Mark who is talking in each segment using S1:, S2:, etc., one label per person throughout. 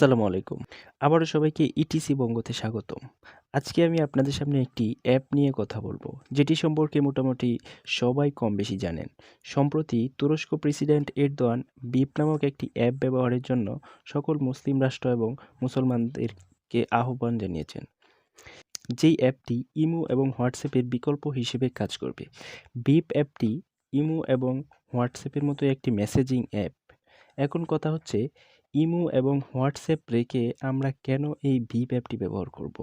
S1: আসসালামু আলাইকুম। আবারও সবাইকে ইটিসি বঙ্গতে স্বাগতম। আজকে আমি আপনাদের সামনে একটি অ্যাপ নিয়ে কথা বলবো, যেটি সম্পর্কে মোটামুটি সবাই কম বেশি জানেন। সম্প্রতি তুরস্ক প্রেসিডেন্ট এরদোয়ান বিপ নামক একটি অ্যাপ ব্যবহারের জন্য সকল মুসলিম রাষ্ট্র এবং মুসলমানদেরকে আহ্বান জানিয়েছেন। যেই অ্যাপটি ইমো এবং হোয়াটসঅ্যাপের বিকল্প হিসেবে কাজ করবে। বিপ অ্যাপটি ইমো এবং হোয়াটসঅ্যাপের মতো একটি মেসেজিং অ্যাপ। এখন কথা হচ্ছে, ইমো এবং হোয়াটসঅ্যাপ রেখে আমরা কেন এই বিপ অ্যাপটি ব্যবহার করব?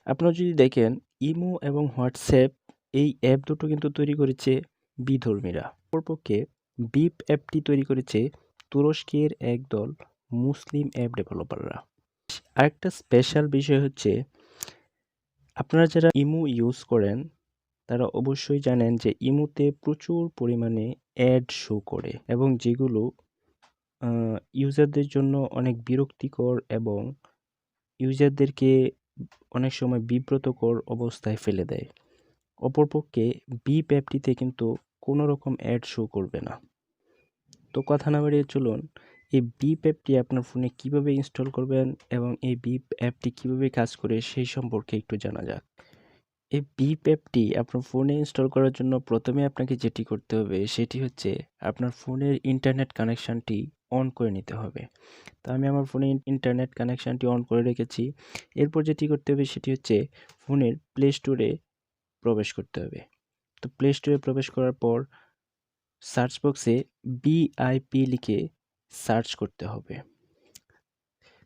S1: আপনারা যদি দেখেন, ইমো এবং হোয়াটসঅ্যাপ এই অ্যাপ দুটো কিন্তু তৈরি করেছে বিধর্মীরা। অপরপক্ষে বিপ অ্যাপটি তৈরি করেছে তুরস্কের একদল মুসলিম অ্যাপ ডেভেলপাররা। আরেকটা স্পেশাল বিষয় হচ্ছে, আপনারা যারা ইমো ইউজ করেন তারা অবশ্যই জানেন যে ইমোতে প্রচুর পরিমাণে অ্যাড শো করে এবং যেগুলো ইউজারদের জন্য অনেক বিরক্তিকর এবং ইউজারদেরকে অনেক সময় বিব্রতকর অবস্থায় ফেলে দেয়। অপরপক্ষে বিপ অ্যাপটিতে কিন্তু কোনো রকম অ্যাড শো করবে না। তো কথা না বাড়িয়ে চলুন, এই বিপ অ্যাপটি আপনার ফোনে কিভাবে ইনস্টল করবেন এবং এই বিপ অ্যাপটি কিভাবে কাজ করে সেই সম্পর্কে একটু জানা যাক। এই বিপ অ্যাপটি আপনার ফোনে ইনস্টল করার জন্য প্রথমে আপনাকে যেটি করতে হবে সেটি হচ্ছে আপনার ফোনের ইন্টারনেট কানেকশানটি অন করে নিতে হবে। তো আমি আমার ফোনে ইন্টারনেট কানেকশানটি অন করে রেখেছি। এরপর যেটি করতে হবে সেটি হচ্ছে ফোনের প্লে স্টোরে প্রবেশ করতে হবে। তো প্লে স্টোরে প্রবেশ করার পর সার্চ বক্সে BIP লিখে সার্চ করতে হবে।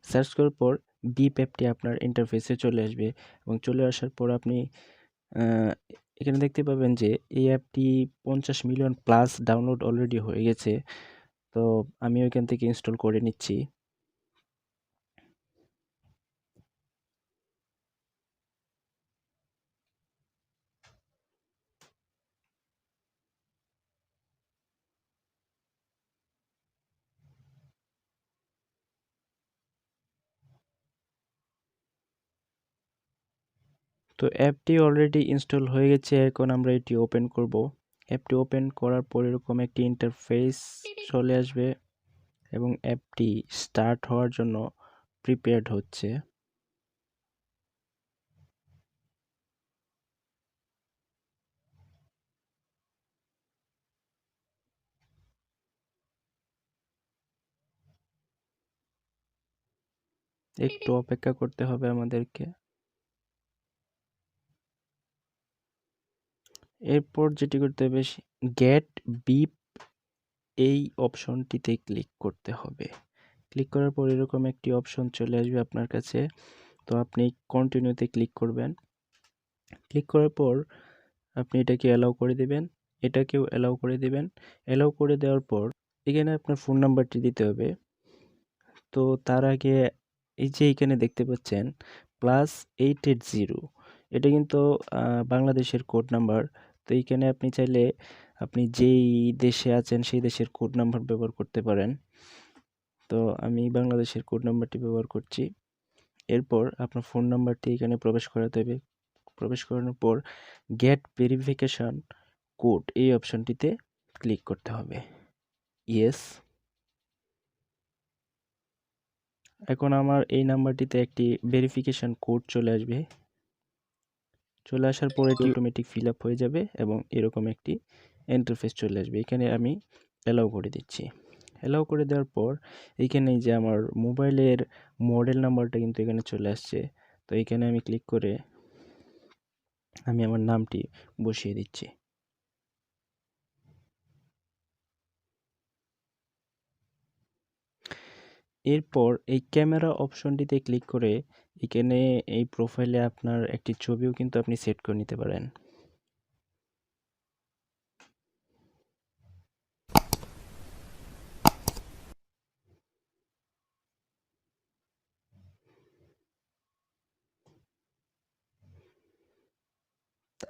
S1: সার্চ করার পর বিপ অ্যাপটি আপনার ইন্টারফেসে চলে আসবে এবং চলে আসার পর আপনি এখানে দেখতে পাবেন যে এই অ্যাপটি 50 মিলিয়ন প্লাস ডাউনলোড অলরেডি হয়ে গেছে। তো আমি ওইখান থেকে ইনস্টল করে নিচ্ছি। তো অ্যাপটি অলরেডি ইনস্টল হয়ে গেছে। এখন আমরা এটি ওপেন করব। অ্যাপটি ওপেন করার পর এরকম একটি ইন্টারফেস চলে আসবে এবং অ্যাপটি স্টার্ট হওয়ার জন্য প্রিপেয়ার্ড হচ্ছে। একটু অপেক্ষা করতে হবে আমাদেরকে। এরপর যেটি করতে হবে, গেট বিপ এই অপশনটিতে ক্লিক করতে হবে। ক্লিক করার পর এরকম একটি অপশন চলে আসবে আপনার কাছে। তো আপনি কন্টিনিউতে ক্লিক করবেন। ক্লিক করার পর আপনি এটাকে অ্যালাউ করে দিবেন, এটাকেও অ্যালাউ করে দিবেন। অ্যালাউ করে দেওয়ার পর এখানে আপনার ফোন নাম্বারটি দিতে হবে। তো তার আগে এই যে এখানে দেখতে পাচ্ছেন +880, এটা কিন্তু বাংলাদেশের কোড নাম্বার। তো এইখানে আপনি চাইলে আপনি যেই দেশে আছেন সেই দেশের কোড নাম্বার ব্যবহার করতে পারেন। তো আমি বাংলাদেশের কোড নাম্বারটি ব্যবহার করছি। এরপর আপনার ফোন নাম্বারটি এখানে প্রবেশ করাতে হবে। প্রবেশ করানোর পর গেট ভেরিফিকেশন কোড এই অপশনটিতে ক্লিক করতে হবে। ইয়েস। এখন আমার এই নাম্বারটিতে একটি ভেরিফিকেশন কোড চলে আসবে। চলে আসার পর এটি অটোমেটিক ফিল আপ হয়ে যাবে এবং এরকম একটি ইন্টারফেস চলে আসবে। এখানে আমি অ্যালাউ করে দিচ্ছি। অ্যালাউ করে দেওয়ার পর এইখানে যে আমার মোবাইলের মডেল নাম্বারটা কিন্তু এখানে চলে আসছে। তো এইখানে আমি ক্লিক করে আমি আমার নামটি বসিয়ে দিচ্ছি। এরপর এই ক্যামেরা অপশনটিতে ক্লিক করে এখানে এই প্রোফাইলে আপনার একটি ছবিও কিন্তু আপনি সেট করে নিতে পারেন।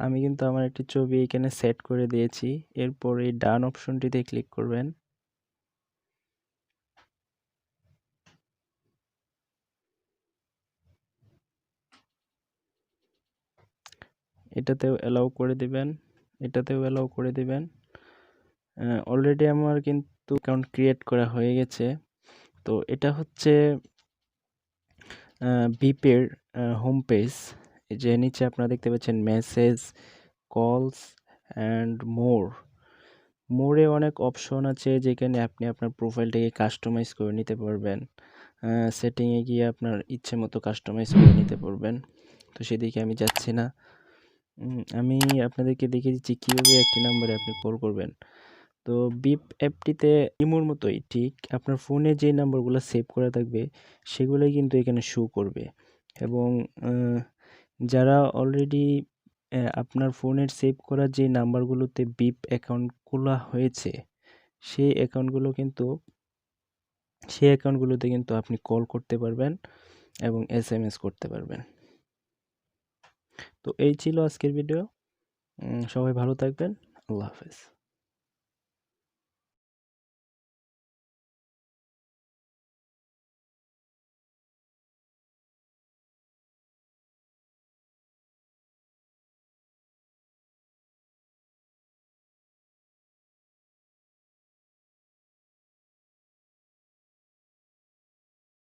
S1: আমি কিন্তু আমার একটি ছবি এখানে সেট করে দিয়েছি। এরপর এই ডান অপশনটিতে ক্লিক করবেন। এটাতেও অ্যালাউ করে দিবেন, এটাতেও অ্যালাউ করে দিবেন। অলরেডি আমার কিন্তু অ্যাকাউন্ট ক্রিয়েট করা হয়ে গেছে। তো এটা হচ্ছে বিপের হোম পেজ, যে নিচে আপনারা দেখতে পাচ্ছেন মেসেজ, কলস অ্যান্ড মোরে অনেক অপশন আছে, যেখানে আপনি আপনার প্রোফাইলটাকে কাস্টমাইজ করে নিতে পারবেন। সেটিংয়ে গিয়ে আপনার ইচ্ছে মতো কাস্টমাইজ করে নিতে পারবেন। তো সেদিকে আমি যাচ্ছি না। আমি আপনাদেরকে দেখিয়ে দিচ্ছি কীভাবে একটি নাম্বারে আপনি কল করবেন। তো বিপ অ্যাপটিতে ইমোর মতোই ঠিক আপনার ফোনে যে নাম্বারগুলো সেভ করা থাকবে সেগুলোই কিন্তু এখানে শো করবে। এবং যারা অলরেডি আপনার ফোনের সেভ করা যে নাম্বারগুলোতে বিপ অ্যাকাউন্ট খোলা হয়েছে সেই অ্যাকাউন্টগুলোতে কিন্তু আপনি কল করতে পারবেন এবং এসএমএস করতে পারবেন। তো এই ছিল আজকের ভিডিও। সবাই ভালো থাকবেন। আল্লাহ হাফেজ।